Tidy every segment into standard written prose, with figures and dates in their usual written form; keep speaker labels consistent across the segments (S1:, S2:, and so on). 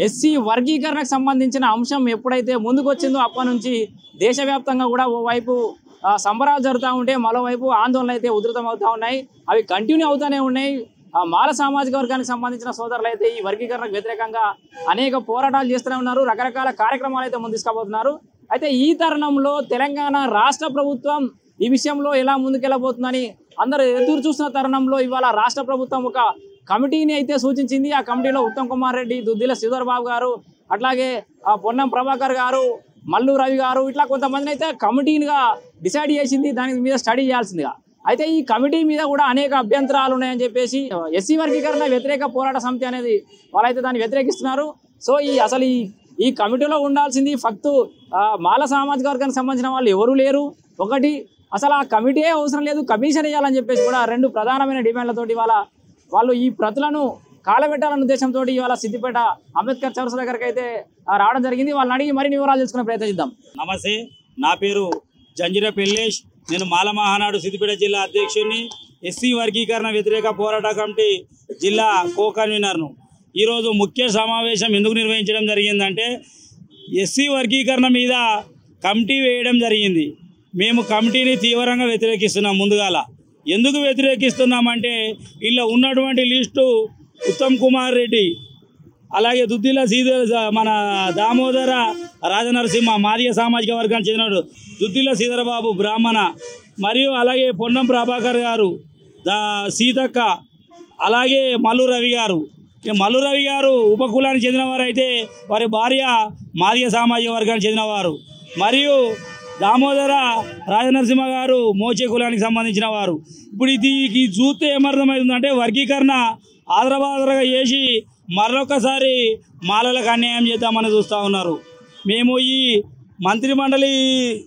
S1: SC వర్గీకరణకు సంబంధించిన అంశం ఎప్పుడైతే ముందుకు వచ్చిందో అప్పటి నుంచి దేశవ్యాప్తంగా కూడా ఓవైపు సంబరాలు జరుగుతూ ఉంటే మరోవైపు ఆందోళనలు అయితే ఉధృతమవుతూ ఉన్నాయి. అవి కంటిన్యూ అవుతూనే ఉన్నాయి. మాల సామాజిక వర్గానికి సంబంధించిన సోదరులు అయితే ఈ వర్గీకరణకు వ్యతిరేకంగా అనేక పోరాటాలు చేస్తూనే ఉన్నారు. రకరకాల కార్యక్రమాలు అయితే ముందుకు. అయితే ఈ తరుణంలో తెలంగాణ రాష్ట్ర ప్రభుత్వం ఈ విషయంలో ఎలా ముందుకెళ్ళబోతుందని అందరూ ఎదురు చూస్తున్న తరుణంలో ఇవాళ రాష్ట్ర ప్రభుత్వం ఒక కమిటీని అయితే సూచించింది. ఆ కమిటీలో ఉత్తమ్ కుమార్ రెడ్డి, దుద్దిల శ్రీధర్ బాబు గారు, అట్లాగే పొన్నం ప్రభాకర్ గారు, మల్లు రవి గారు, ఇట్లా కొంతమందిని అయితే కమిటీగా డిసైడ్ చేసింది. దాని మీద స్టడీ చేయాల్సిందిగా. అయితే ఈ కమిటీ మీద కూడా అనేక అభ్యంతరాలు ఉన్నాయని చెప్పేసి ఎస్సీ వర్గీకరణ వ్యతిరేక పోరాట సమితి అనేది వాళ్ళైతే దాన్ని వ్యతిరేకిస్తున్నారు. సో అసలు ఈ కమిటీలో ఉండాల్సింది ఫక్తు మాల సామాజిక వర్గానికి సంబంధించిన వాళ్ళు ఎవరు లేరు. ఒకటి అసలు ఆ కమిటీ అవసరం లేదు, కమిషన్ వేయాలని చెప్పేసి కూడా రెండు ప్రధానమైన డిమాండ్లతోటి వాళ్ళు ఈ ప్రతులను కాలబెట్టాలన్న ఉద్దేశంతో ఇవాళ సిద్దిపేట అంబేద్కర్ చౌరస్తా దగ్గరికి అయితే రావడం జరిగింది. వాళ్ళని అడిగి మరిన్ని వివరాలు తెలుసుకునే ప్రయత్నం చేద్దాం.
S2: నమస్తే, నా పేరు జంజిర పెల్లేష్. నేను మాల మహానాడు సిద్దిపేట జిల్లా అధ్యక్షుడిని, ఎస్సీ వర్గీకరణ వ్యతిరేక పోరాట కమిటీ జిల్లా కో కన్వీనర్ను. ఈరోజు ముఖ్య సమావేశం ఎందుకు నిర్వహించడం జరిగిందంటే ఎస్సీ వర్గీకరణ మీద కమిటీ వేయడం జరిగింది. మేము కమిటీని తీవ్రంగా వ్యతిరేకిస్తున్నాం. ముందుగాల ఎందుకు వ్యతిరేకిస్తున్నామంటే ఇలా ఉన్నటువంటి లిస్టు ఉత్తమ్ కుమార్ రెడ్డి, అలాగే దుద్దిల మన దామోదర రాజనరసింహ మాదిగ సామాజిక వర్గానికి చెందినవాడు, దుద్దిల శ్రీధరబాబు బ్రాహ్మణ, మరియు అలాగే పొన్నం ప్రభాకర్ గారు, సీతక్క, అలాగే మల్లు రవి గారు. మల్లు రవి గారు ఉపకులానికి చెందినవారు అయితే వారి భార్య మాదిగ సామాజిక వర్గానికి చెందినవారు. మరియు దామోదర రాజనరసింహ గారు మోచే కులానికి సంబంధించిన వారు. ఇప్పుడు ఇది చూస్తే ఏమర్థమవుతుందంటే వర్గీకరణ ఆదరబాదరగా చేసి మరొకసారి మాలలకు అన్యాయం చేద్దామని చూస్తూ ఉన్నారు. మేము ఈ మంత్రిమండలి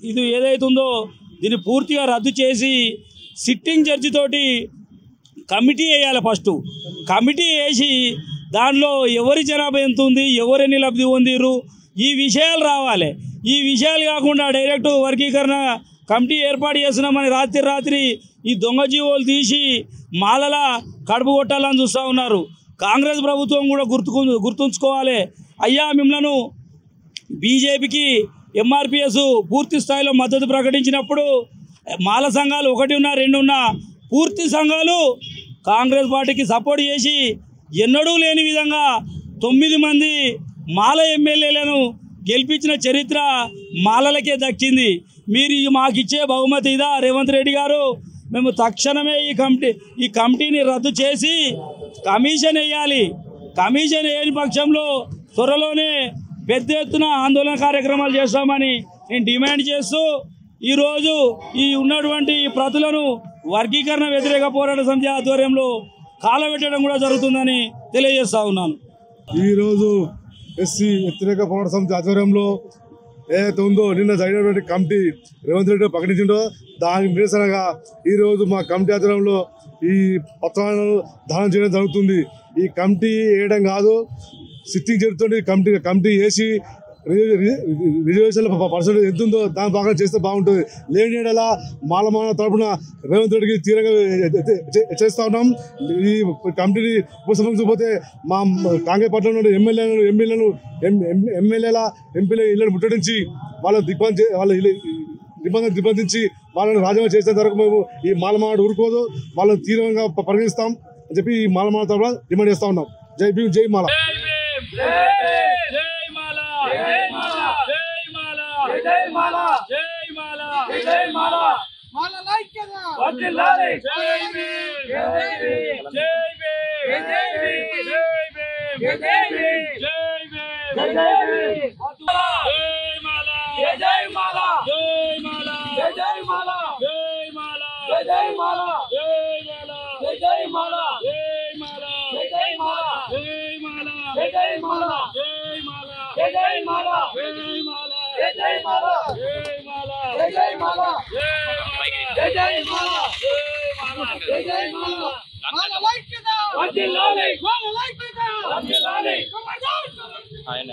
S2: ఇది ఏదైతుందో దీన్ని పూర్తిగా రద్దు చేసి సిట్టింగ్ జడ్జి తోటి కమిటీ వేయాలి. ఫస్ట్ కమిటీ వేసి దానిలో ఎవరి జనాభా ఎంత ఉంది, ఎవరెన్ని లబ్ధి పొందిరు, ఈ విషయాలు రావాలి. ఈ విషయాలు కాకుండా డైరెక్ట్ వర్గీకరణ కమిటీ ఏర్పాటు చేస్తున్నామని రాత్రి ఈ దొంగ జీవోలు తీసి మాలల కడుపు కొట్టాలని చూస్తూ ఉన్నారు. కాంగ్రెస్ ప్రభుత్వం కూడా గుర్తుంచుకోవాలి. అయ్యా, మిమ్మల్ని బీజేపీకి ఎంఆర్పిఎస్ పూర్తి స్థాయిలో మద్దతు ప్రకటించినప్పుడు మాల సంఘాలు 1 ఉన్నా 2 ఉన్నా పూర్తి సంఘాలు కాంగ్రెస్ పార్టీకి సపోర్ట్ చేసి ఎన్నడూ లేని విధంగా 9 మంది మాల ఎమ్మెల్యేలను గెలిపించిన చరిత్ర మాలలకే దక్కింది. మీరు మాకిచ్చే బహుమతి ఇదా రేవంత్ రెడ్డి గారు? మేము తక్షణమే ఈ కమిటీని రద్దు చేసి కమిషన్ వేయాలి. కమిషన్ వేయని పక్షంలో త్వరలోనే పెద్ద ఎత్తున ఆందోళన కార్యక్రమాలు చేస్తామని నేను డిమాండ్ చేస్తూ ఈరోజు ఈ ఉన్నటువంటి ప్రతులను వర్గీకరణ వ్యతిరేక పోరాట సమితి ఆధ్వర్యంలో కాలబెట్టడం కూడా జరుగుతుందని తెలియజేస్తా ఉన్నాను.
S3: ఈరోజు ఎస్సీ వ్యతిరేక పోరాట సమితి ఆధ్వర్యంలో ఏదైతే ఉందో నిన్న జరిగినటువంటి కమిటీ రేవంత్ రెడ్డి ప్రకటించిందో దానికి నిరసనగా ఈరోజు మా కమిటీ ఆధ్వర్యంలో ఈ పత్రాలను దానం చేయడం జరుగుతుంది. ఈ కమిటీ వేయడం కాదు, సిట్టింగ్ జరుగుతుంది. కమిటీ వేసి రిజర్వేషన్ల పర్సెంటేజ్ ఎంత ఉందో దాని బాగా చేస్తే బాగుంటుంది. లేని ఏడలా మాల తరఫున రేవంత్ రెడ్డికి తీవ్రంగా చేస్తూ ఉన్నాం. ఈ కమిటీని ఉపసంహరించకపోతే మా కాంగ్రెస్ పార్టీలో ఉన్న ఎమ్మెల్యేల ఎంపీల ఇళ్లను ముట్టడించి వాళ్ళ నిబంధన దిగ్బంధించి వాళ్ళని రాజీనామా చేసేంత వరకు మేము ఈ మాలమాడు ఊరుకోదు, వాళ్ళని తీవ్రంగా పరిగణిస్తాం అని చెప్పి ఈ మాలమాడ తరఫున డిమాండ్ చేస్తూ ఉన్నాం. జై భీమ్, జై మాల.
S4: ఆయన